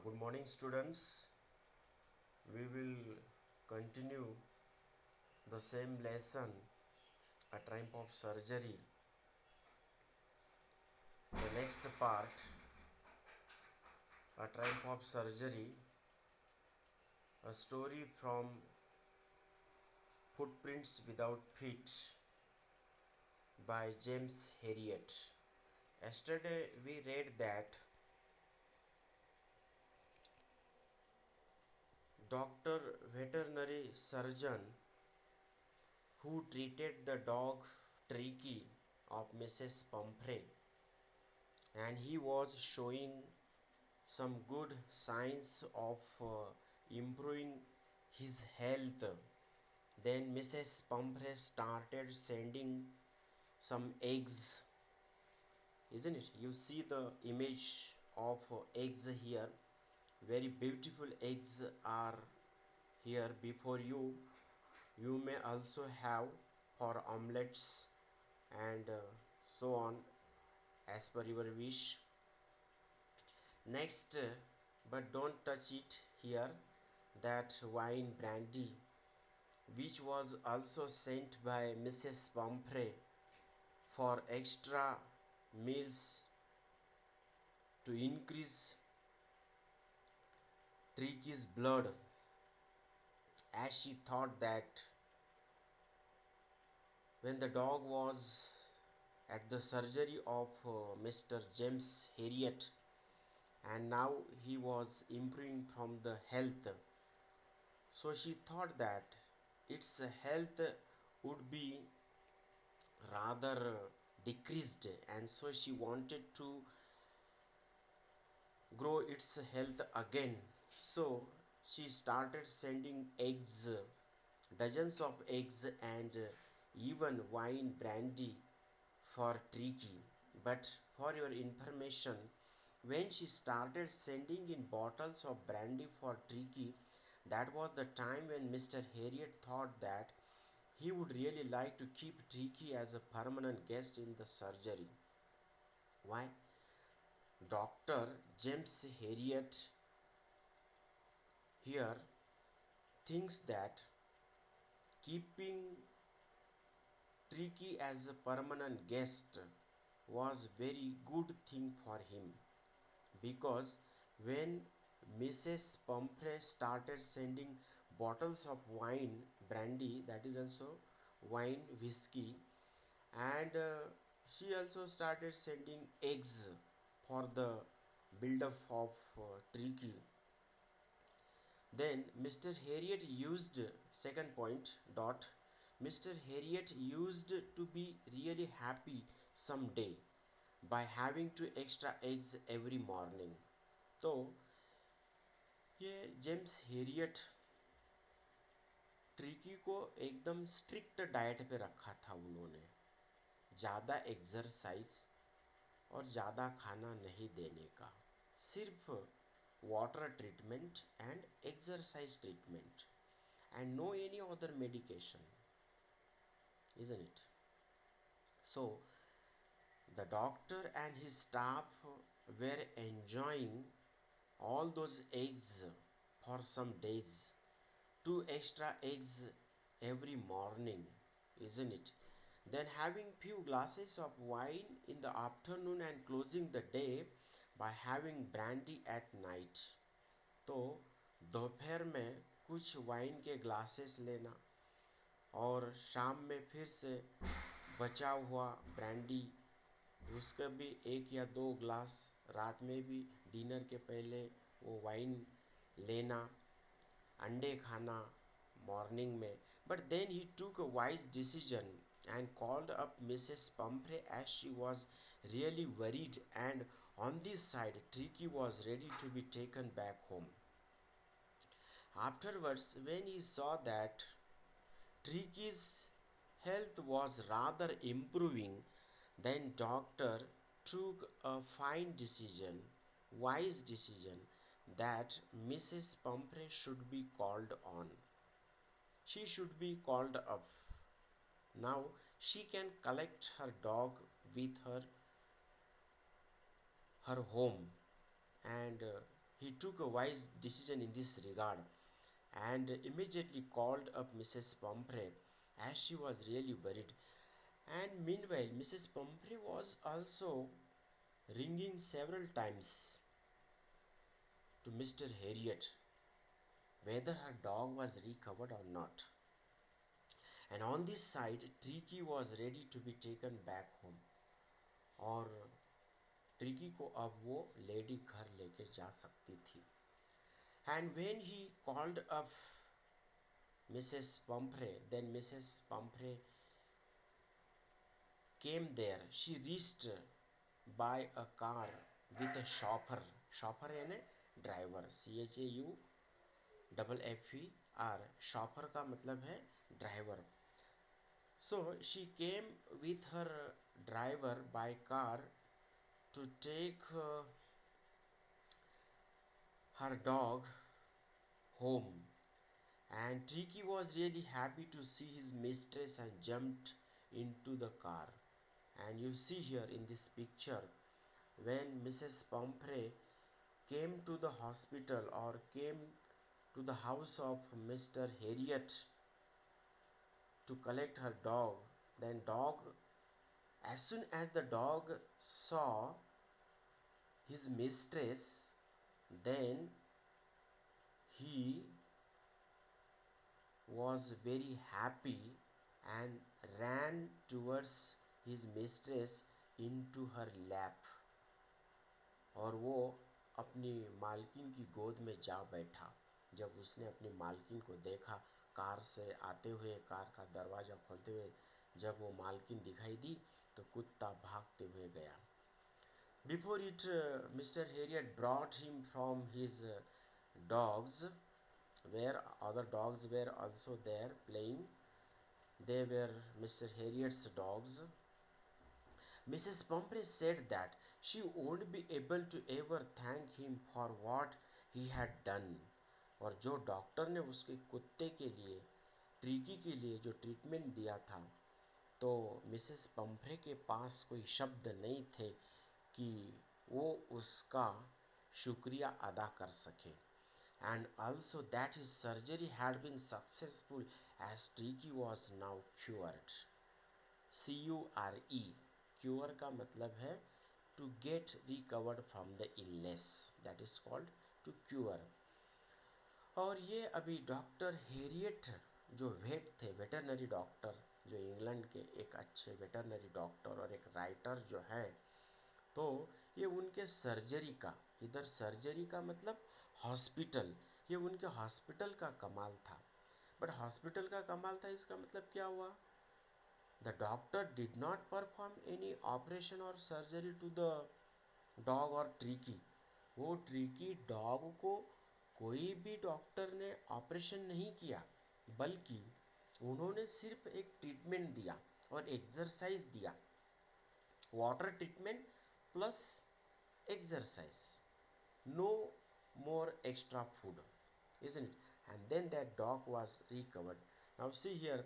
Good morning, students. We will continue the same lesson, a type of surgery. The next part, a type of surgery, a story from Footprints Without Feet by James Herriot. Yesterday we read that Dr. Veterinary Surgeon who treated the dog Tricky of Mrs. Pumphrey, and he was showing some good signs of improving his health. Then Mrs. Pumphrey started sending some eggs, isn't it? You see the image of eggs here. Very beautiful eggs are here before you. You may also have for omelets and so on as per your wish. Next, but don't touch it here, that wine brandy which was also sent by Mrs. Pumphrey for extra meals to increase Tricky's blood, as she thought that when the dog was at the surgery of Mr. James Herriot, and now he was improving from the health, so she thought that its health would be rather decreased, and so she wanted to grow its health again. So she started sending eggs, dozens of eggs, and even wine brandy for Tricky. But for your information, when she started sending in bottles of brandy for Tricky, that was the time when Mr. Herriot thought that he would really like to keep Tricky as a permanent guest in the surgery. Why? Dr. James Herriot here thinks that keeping Tricky as a permanent guest was very good thing for him, because when Mrs. Pumphrey started sending bottles of wine brandy, that is also wine whiskey, and she also started sending eggs for the build-up of Tricky. Then Mr. Herriot used, second point dot, Mr. Herriot used to be really happy someday by having two extra eggs every morning. तो ये James Harriet tricky को एकदम strict diet पे रखा था उन्होंने, ज़्यादा exercise और ज़्यादा खाना नहीं देने का, सिर्फ water treatment and exercise treatment, and no any other medication, isn't it? So the doctor and his staff were enjoying all those eggs for some days, two extra eggs every morning, isn't it? Then having few glasses of wine in the afternoon and closing the day by having brandy at night. तो दोपहर में कुछ wine के glasses लेना और शाम में फिर से बचा हुआ ब्रांडी, उसका भी एक या दो ग्लास, रात में भी डिनर के पहले वो वाइन लेना, अंडे खाना मॉर्निंग में. But then he took a wise decision and called up Mrs. Pumphrey, as she was really worried, and on this side Tricky was ready to be taken back home. Afterwards, when he saw that Tricky's health was rather improving, then doctor took a fine decision, wise decision, that Mrs. Pumphrey should be called on. She should be called up. Now she can collect her dog with her home, and He took a wise decision in this regard and immediately called up Mrs. Pomfrey as she was really worried. And meanwhile, Mrs. Pomfrey was also ringing several times to Mr. Harriet whether her dog was recovered or not. And on this side, Tricky was ready to be taken back home. और tricky को अब वो lady घर लेके जा सकती थी. And when he called up Mrs. Pumphrey, then Mrs. Pumphrey came there. She reached by a car with a chauffeur. Chauffeur यानी ड्राइवर, CHAUFFER. chauffeur का मतलब है driver. So she came with her driver by car to take her dog home. And Tricky was really happy to see his mistress and jumped into the car. And you see here in this picture, when Mrs. Pumphrey came to the hospital or came to the house of Mr. Harriet to collect her dog, then as soon as the dog saw his mistress, then he was very happy and ran towards his mistress into her lap. और वो अपनी मालकिन की गोद में जा बैठा. जब उसने अपनी मालकिन को देखा कार से आते हुए, कार का दरवाजा खोलते हुए जब वो मालकिन दिखाई दी तो कुत्ता भागते हुए गया. Before it, Mr. Harriet brought him from his dogs, where other dogs were also there playing. They were Mr. Harriet's dogs. Mrs. Pumphrey said that she won't be able to ever thank him for what he had done. और जो doctor ने उसके कुत्ते के लिए, tricky के लिए जो ट्रीटमेंट दिया था, तो मिसेस पंफ्रे के पास कोई शब्द नहीं थे कि वो उसका शुक्रिया अदा कर सके. And also that his surgery had been successful as Tricky was now cured. CURE. Cure का मतलब है to get recovered from the illness. That is called to cure. और ये अभी डॉक्टर हेरियट जो वेट थे, वेटरनरी डॉक्टर, जो England के एक अच्छे वेटरनरी डॉक्टर और एक राइटर जो है, तो ये उनके सर्जरी का, इधर सर्जरी का मतलब हॉस्पिटल, ये उनके हॉस्पिटल का कमाल था. बट हॉस्पिटल का कमाल था इसका मतलब क्या हुआ? The doctor did not perform any operation और सर्जरी टू द डॉग और ट्रिकी. वो ट्रिकी डॉग को कोई भी डॉक्टर ने ऑपरेशन नहीं किया, बल्कि उन्होंने सिर्फ एक ट्रीटमेंट दिया और एक्सरसाइज दिया. Water treatment plus exercise, no more extra food, isn't it? And then that dog was recovered. Now see here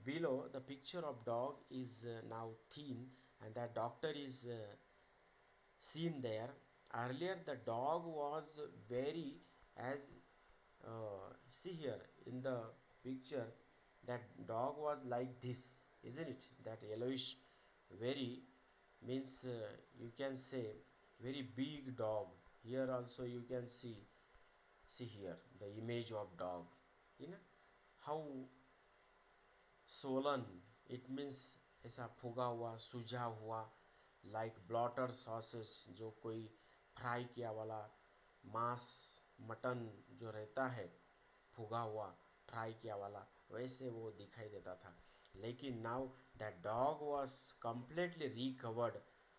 below, the picture of dog is now thin, and that doctor is seen there. Earlier the dog was very, as see here in the picture, that dog was like this, isn't it? That yellowish, very, means you can say very big dog. Here also you can see here the image of dog, you know how swollen, it means ऐसा फुगा हुआ, सूझा हुआ, like blotter sauces, जो कोई fry किया वाला मांस, मटन जो रहता है फुगा हुआ, फ्राई किया वाला, वैसे वो दिखाई देता था. लेकिन now that dog was completely recovered.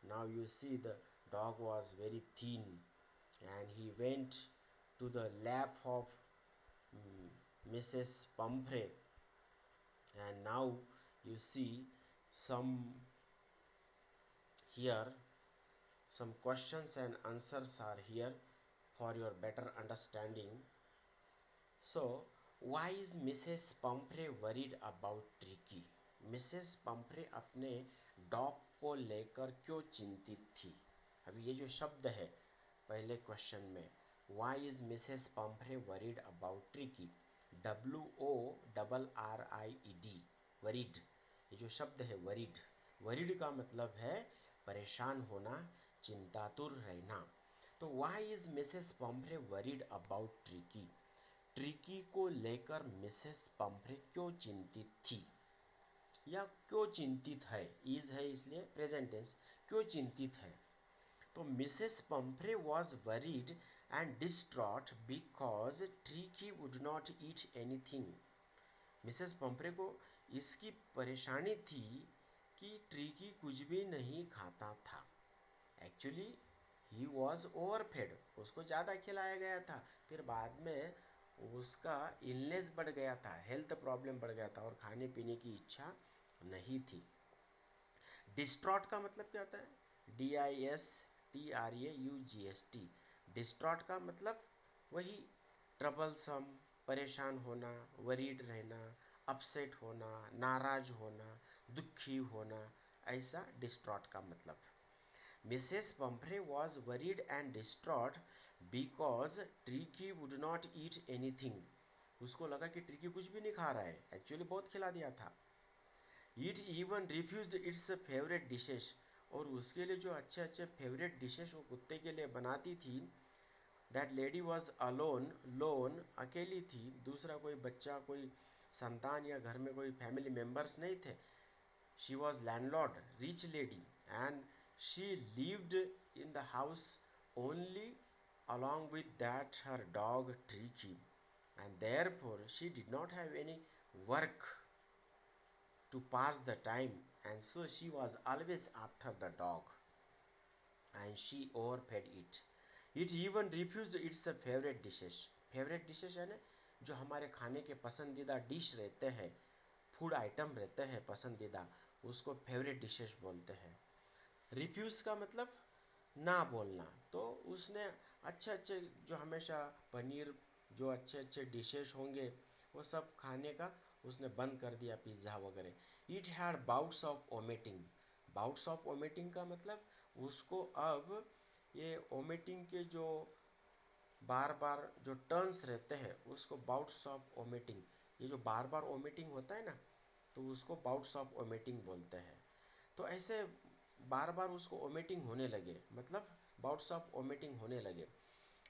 Now you see the dog was very thin, and he went to the lap of Mrs. Pumphrey. And now you see some here, some questions and answers are here for your better understanding. So why is Mrs. Pumphrey worried about Tricky? Mrs. Pumphrey अपने dog को लेकर क्यों चिंतित थी? अभी ये जो शब्द है पहले क्वेश्चन में, Why is Mrs. Pumphrey worried about Tricky? WORRIED, worried, ये जो शब्द है worried, worried का मतलब है परेशान होना, चिंतातुर रहना। तो why is Mrs. Pumphrey worried about Tricky? Tricky को लेकर मिसेस पंफ्रे क्यों चिंतित थी या क्यों चिंतित है, इज है इसलिए प्रेजेंट टेंस, क्यों चिंतित है। तो Mrs Pomfrey was worried and distraught because tricky would not eat anything. Mrs Pomfrey को इसकी परेशानी थी कि ट्रिकी कुछ भी नहीं खाता था। एक्चुअली ही वॉज ओवरफेड, उसको ज़्यादा खिलाया गया था, फिर बाद में उसका इलनेस बढ़ गया था, हेल्थ प्रॉब्लम बढ़ गया था और खाने पीने की इच्छा नहीं थी। डिस्ट्रॉट का मतलब क्या होता है? DISTRAUGST, डिस्ट्रॉट का मतलब वही ट्रबलसम, परेशान होना, वरीड रहना, अपसेट होना, नाराज होना, दुखी होना, ऐसा डिस्ट्रॉट का मतलब। Mrs Pomfrey was worried and distraught because tricky would not eat anything. उसको लगा कि ट्रिकी कुछ भी नहीं खा रहा है, एक्चुअली बहुत खिला दिया था। It even refused it's favourite dishes, और उसके लिए जो अच्छे अच्छे फेवरेट डिशेस वो कुत्ते के लिए बनाती थी। That lady was alone, loan, अकेली थी, दूसरा कोई बच्चा, कोई संतान या घर में कोई फैमिली मेम्बर्स नहीं थे। She was landlord, rich lady, and she lived in the house only along with that her dog Tricky, and therefore she did not have any work to pass the time, and so she was always after the dog and she overfed it. It even refused its favorite dishes. Favourite dishes है ना, जो हमारे खाने के पसंदीदा dish रहते हैं, food item रहते हैं पसंदीदा, उसको फेवरेट डिशेस बोलते हैं। रिफ्यूज का मतलब ना बोलना। तो उसने अच्छे अच्छे जो हमेशा पनीर, जो अच्छे अच्छे डिशेस होंगे वो सब खाने का उसने बंद कर दिया, पिज्ज़ा वगैरह। It had bouts of vomiting, bouts of vomiting का मतलब उसको अब ये वोमिटिंग के जो बार बार जो टर्न्स रहते हैं उसको बाउट्स ऑफ वोमिटिंग, ये जो बार बार वोमिटिंग होता है ना, तो उसको बाउट्स ऑफ वोमिटिंग बोलते हैं। तो ऐसे बार बार उसको वोमिटिंग होने लगे, मतलब बाउट्स ऑफ वोमिटिंग होने लगे।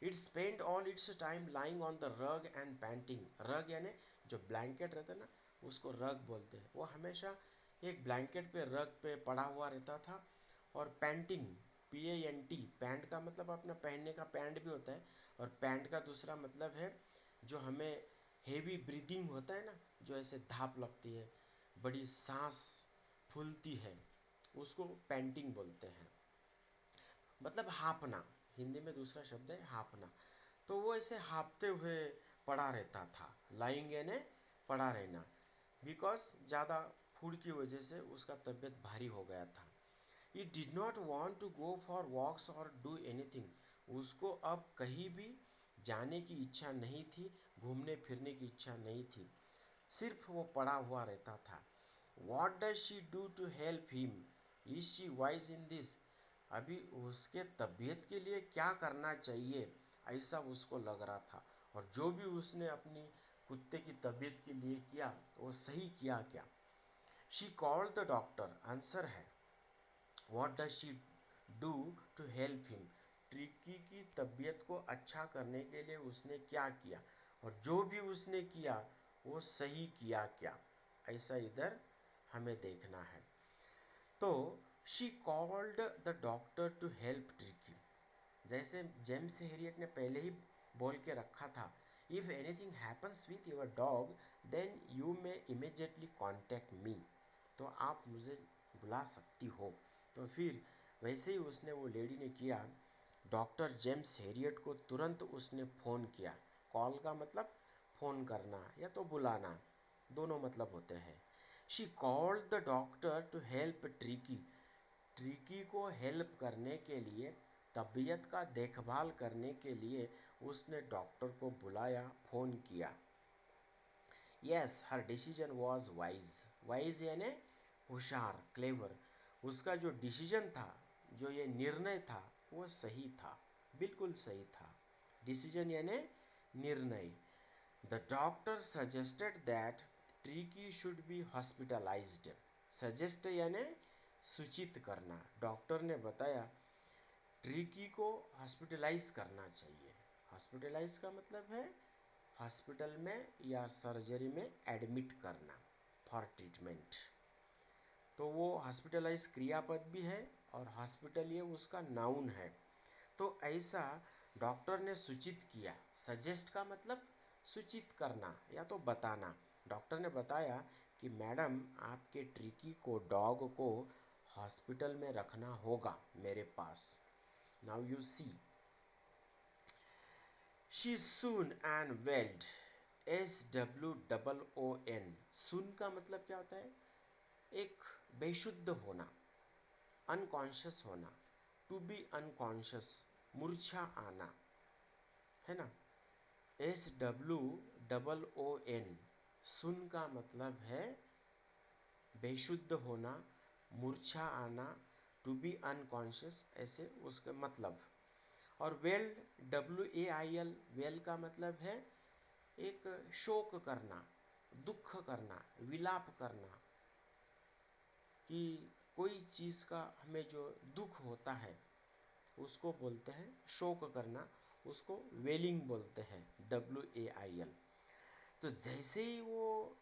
It spent all it's time lying on the rug and painting. रग यानी जो ब्लैंकेट रहता है ना, उसको रग बोलते हैं। वो हमेशा एक ब्लैंकेट पे, रग पे पड़ा हुआ रहता था। और पैंटिंग, PANT, पैंट का मतलब अपना पहनने का पैंट भी होता है, और पैंट का दूसरा मतलब है जो हमें हेवी ब्रीदिंग होता है ना, जो ऐसे धाप लगती है, बड़ी सांस फूलती है, उसको पैंटिंग बोलते हैं। मतलब हाँफना, हिंदी में दूसरा शब्द है हाँफना। तो वो ऐसे हाँफते हुए पड़ा रहता था, लाइंग यानी पड़ा रहना, बिकॉज ज़्यादा फूड की वजह से उसका तबीयत भारी हो गया था। He did not want to go for walks or do anything. उसको अब कहीं भी जाने की इच्छा नहीं थी, घूमने फिरने की इच्छा नहीं थी, सिर्फ वो पड़ा हुआ रहता था। What does she do to help him? Is she wise in this? अभी उसके तबीयत के लिए क्या करना चाहिए, ऐसा उसको लग रहा था। और जो भी उसने अपनी कुत्ते की तबीयत के लिए किया वो सही किया क्या? She called the doctor, answer है। What does she do to help him? Tricky की तबीयत को अच्छा करने के लिए उसने क्या किया, और जो भी उसने किया वो सही किया क्या, ऐसा इधर हमें देखना है। तो she called the doctor to help Tricki, जैसे जेम्स हेरियट ने पहले ही बोल के रखा था, if anything happens with your dog then you may immediately contact me, तो आप मुझे बुला सकती हो। तो फिर वैसे ही उसने, वो लेडी ने किया, डॉक्टर जेम्स हेरियट को तुरंत उसने फ़ोन किया। कॉल का मतलब फ़ोन करना या तो बुलाना, दोनों मतलब होते हैं। She called the doctor to help Tricki, Tricki को हेल्प करने के लिए, तबीयत का देखभाल करने के लिए उसने डॉक्टर को बुलाया, फ़ोन किया। Yes, her decision was wise, wise यानी होशियार, क्लेवर। उसका जो डिसीजन था, जो ये निर्णय था, वो सही था, बिल्कुल सही था। डिसीजन यानी निर्णय। The doctor suggested that tricky should be hospitalised. Suggest यानी सूचित करना। डॉक्टर ने बताया ट्रिकी को हॉस्पिटलाइज करना चाहिए। हॉस्पिटलाइज का मतलब है हॉस्पिटल में या सर्जरी में एडमिट करना फॉर ट्रीटमेंट। तो वो हॉस्पिटलाइज क्रियापद भी है और हॉस्पिटल ये उसका नाउन है। तो ऐसा डॉक्टर ने सूचित किया। सजेस्ट का मतलब सूचित करना या तो बताना। डॉक्टर ने बताया कि मैडम आपके ट्रिकी को, डॉग को हॉस्पिटल में रखना होगा मेरे पास। Now you see, she swoon and wailed, SWOON। Swoon का मतलब क्या होता है? एक बेशुद्ध होना, अनकॉन्शियस होना, टू बी अनकॉन्शियस, मूर्छा आना, है ना। SWOON, सुन का मतलब है बेशुद्ध होना, मूर्छा आना, टू बी अनकॉन्शियस, ऐसे उसका मतलब। और वेल, WAIL, वेल का मतलब है एक शोक करना, दुख करना, विलाप करना, कि कोई चीज़ का हमें जो दुख होता है उसको बोलते हैं शोक करना, उसको वेलिंग बोलते हैं, WAIL। तो जैसे ही वो,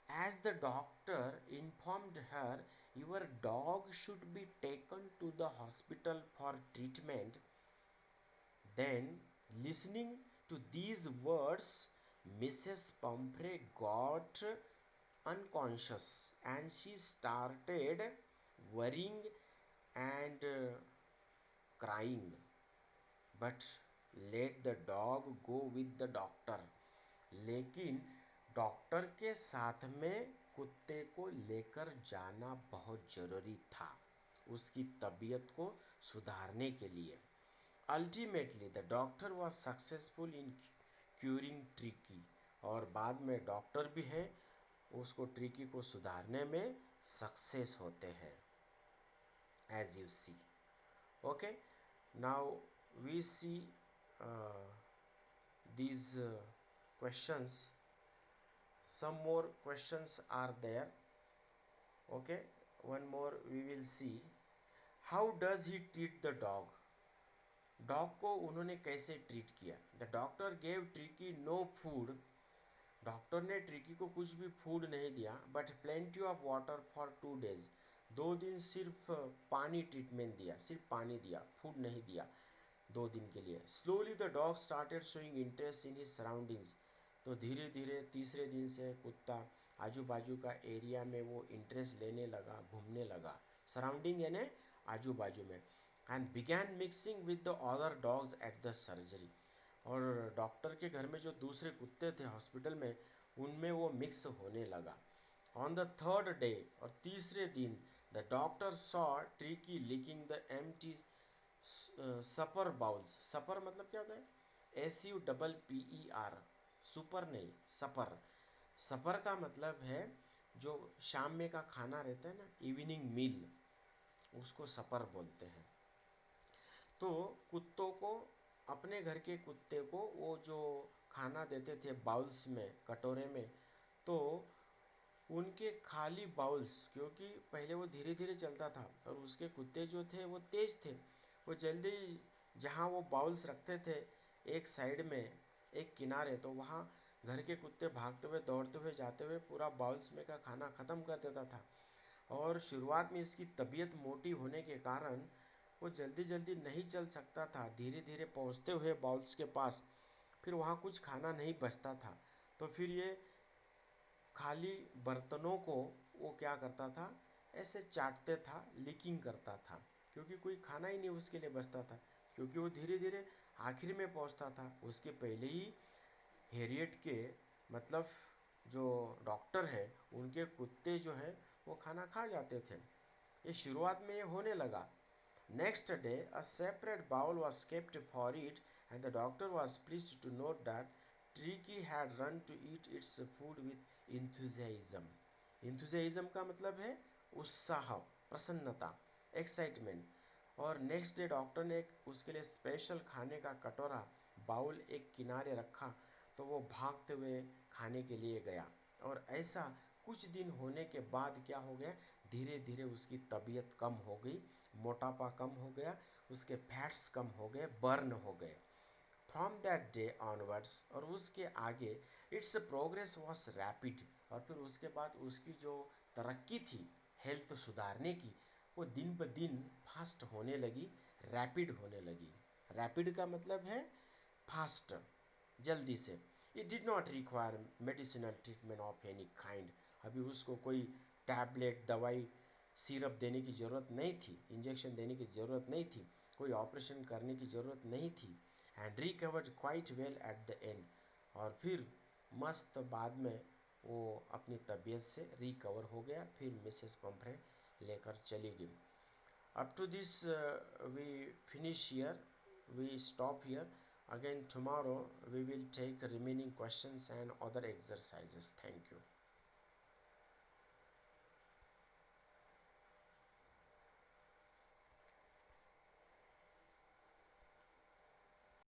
as the doctor informed her your dog should be taken to the hospital for treatment, then listening to these words Mrs Pumphrey got unconscious and she started worrying and crying, but let the dog go with the doctor। लेकिन doctor के साथ में कुत्ते को लेकर जाना बहुत जरूरी था उसकी तबीयत को सुधारने के लिए। Ultimately the doctor was successful in curing tricky, और बाद में डॉक्टर भी है उसको ट्रिकी को सुधारने में सक्सेस होते हैं, as you see. Okay, now we see these questions. Some more questions are there. Okay, one more we will see. How does he treat the dog? Dog को उन्होंने कैसे ट्रीट किया? The doctor gave Tricki no food. Doctor ने Tricki को कुछ भी food नहीं दिया, but plenty of water for 2 days। 2 दिन सिर्फ पानी ट्रीटमेंट दिया, सिर्फ पानी दिया, फूड नहीं दिया 2 दिन के लिए। Slowly the dog started showing interest in his surroundings. तो धीरे धीरे तीसरे दिन से कुत्ता आजू बाजू का एरिया में वो इंटरेस्ट लेने लगा, घूमने लगा। सराउंडिंग यानी आजू बाजू में। And began mixing with the other dogs at the surgery. और डॉक्टर के घर में जो दूसरे कुत्ते थे हॉस्पिटल में, उनमें वो मिक्स होने लगा। ऑन द थर्ड डे, और तीसरे दिन, the doctor saw Tricky licking the empty supper bowls. Supper मतलब क्या होता है? SUPPER, सुपर नहीं, सपर। सपर का मतलब है जो शाम में का खाना रहता है ना, इवनिंग मील, उसको सपर बोलते हैं। तो कुत्तों को, अपने घर के कुत्ते को वो जो खाना देते थे बाउल्स में, कटोरे में, तो उनके खाली बाउल्स, क्योंकि पहले वो धीरे धीरे चलता था और उसके कुत्ते जो थे वो तेज थे, वो जल्दी जहाँ वो बाउल्स रखते थे एक साइड में, एक किनारे, तो वहाँ घर के कुत्ते भागते हुए, दौड़ते हुए, जाते हुए पूरा बाउल्स में का खाना ख़त्म कर देता था। और शुरुआत में इसकी तबीयत मोटी होने के कारण वो जल्दी जल्दी नहीं चल सकता था। धीरे धीरे पहुँचते हुए बाउल्स के पास फिर वहाँ कुछ खाना नहीं बचता था, तो फिर ये खाली बर्तनों को वो क्या करता था, ऐसे चाटते था, लीकिंग करता था, क्योंकि कोई खाना ही नहीं उसके लिए बचता था, क्योंकि वो धीरे धीरे आखिर में पहुंचता था। उसके पहले ही हेरियट के, मतलब जो डॉक्टर है, उनके कुत्ते जो है वो खाना खा जाते थे। ये शुरुआत में ये होने लगा। Next day a separate bowl was kept for it and the doctor was pleased to note that Tricky had run to eat its food with enthusiasm। enthusiasm का मतलब है उत्साह, प्रसन्नता, एक्साइटमेंट। और नेक्स्ट डे डॉक्टर ने उसके लिए special खाने का कटोरा बाउल एक किनारे रखा तो वो भागते हुए खाने के लिए गया। और ऐसा कुछ दिन होने के बाद क्या हो गया, धीरे धीरे उसकी तबीयत कम हो गई, मोटापा कम हो गया, उसके फैट्स कम हो गए, बर्न हो गए। फ्रॉम दैट डे ऑनवर्ड्स, और उसके आगे इट्स प्रोग्रेस वॉज रैपिड। और फिर उसके बाद उसकी जो तरक्की थी हेल्थ सुधारने की, वो दिन ब दिन फास्ट होने लगी, रैपिड होने लगी। रैपिड का मतलब है फास्ट, जल्दी से। It did not require medicinal treatment of any kind. अभी उसको कोई टैबलेट, दवाई, सिरप देने की ज़रूरत नहीं थी, इंजेक्शन देने की ज़रूरत नहीं थी, कोई ऑपरेशन करने की ज़रूरत नहीं थी। And recovered quite well at the end, और फिर मस्त बाद में वो अपनी तबीयत से रिकवर हो गया। फिर मिसेस पंफरे लेकर चली गई। Up to this, we finish here, we stop here. Again tomorrow we will take remaining questions and other exercises. Thank you.